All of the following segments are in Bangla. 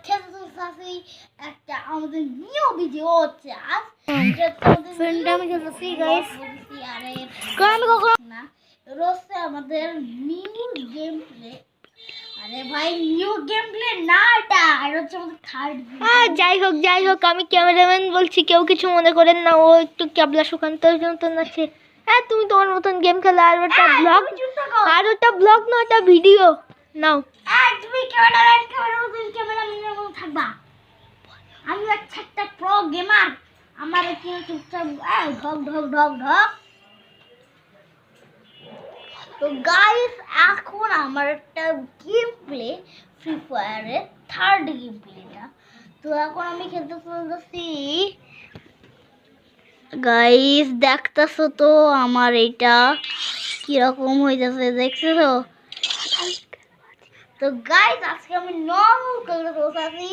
খেলতে চাচ্ছি একটা আমাদের নিউ ভিডিও হচ্ছে আজ ফ্রেন্ড আমি খেলতেছি গাইস আরে আমি কখনো না রোজে আমাদের নিউ গেম প্লে আরে ভাই নিউ গেম প্লে না এটা আর হচ্ছে আমাদের থার্ড যাই হোক আমি ক্যামেরাম্যান বলছি, কেউ কিছু মনে করেন না। ও একটু ক্যাবলা সুকান্তের মতন আছে। হ্যাঁ, তুমি তোমার মতন গেম খেলা। আর ওটা ব্লগ না, ওটা ভিডিও নাও। তুমি ক্যামেরাম্যানের মতো থাকবা। আমি একটা প্রো গেমার। আমার কি চুপচাপ ঢক ঢক ঢক ঢক। তো গাইস এখন আমার একটা গেম প্লে ফ্রি ফায়ারের থার্ড গেম প্লেটা। তো এখন আমি খেলতে চলতেছি গাইস, দেখতেছো তো আমার এটা কিরকম হয়ে যাচ্ছে, দেখছো তো? তো গাইস আজকে আমি নর্মাল করে বসাছি।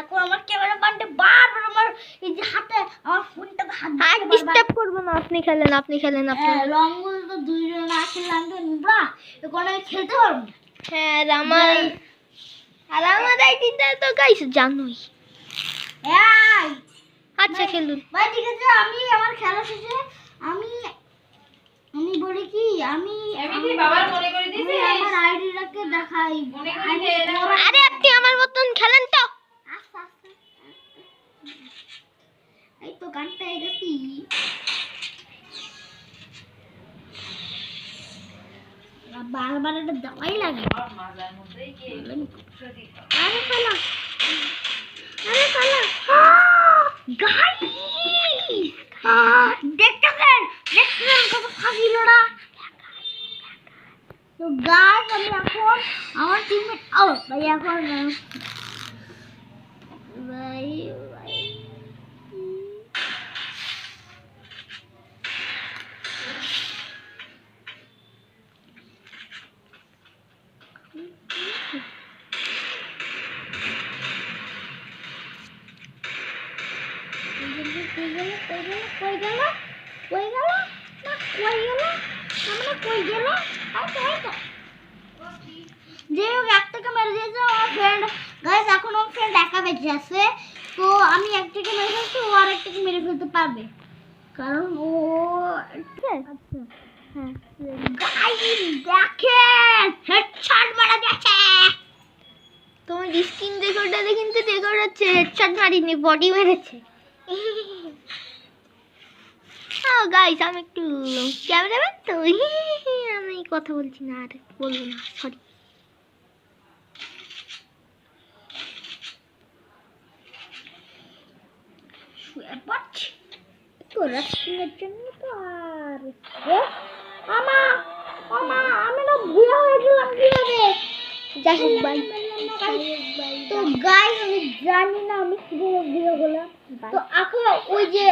এখন আমার ক্যামেরা বান্ডে বারবার আমার এই যে হাতে আমার ফোনটা হাত ডিস্টার্ব করব না। আপনি খেলেন আপনি লঙ্গল তো দুইজন আসলাম তো নিবা এখন আমি খেলতে পারবো। হ্যাঁ, আমার আইডিটা তো গাইস জানোই। আচ্ছা খেলুন ভাই, ঠিক আছে। আমি আমার খেলা শেষে আমি বলি কি আমি বাবার মনে করে দিছি আমার আইডিটাকে দেখাই। আরে আপনি আমার মতন খেলেন তো। আস্তে আস্তে এই তো গানটা গেছি। বারবার এটা দেওয়াই লাগে। আরে পালা দেখতেছেন কত ফাঁকিল ওরা। তো গাইস আমি এখন আমার টিমমেট ভাই এখন ভাই যে একটাকে মেরে দিয়েছে আমার ফ্রেন্ড। গাইস এখন আমার ফ্রেন্ড একা বেঁচে আছে। তো আমি একটাকে মেরে ফেলছি, ও আর একটাকে মেরে ফেলতে পারবে কারণ ও আচ্ছা হ্যাঁ গাইস দেখেন হেডশট মারা দিয়েছে। তোমার স্ক্রিন রেকর্ডারে কিন্তু রেকর্ড হচ্ছে হেডশট মারিনি, বডি মেরেছে। গাইস আমি একটু ক্যামেরাম্যান তো আমি কথা বলছি না, আর বলবো না, সরি। তোরা স্ক্রিনের জন্য তো আর আমি না বুড়া হয়ে গেলাম কিভাবে। যাই হোক ভাই, তো গাইস আমি জানি না আমি কিভাবে বুড়া হলাম। তো এখন ওই যে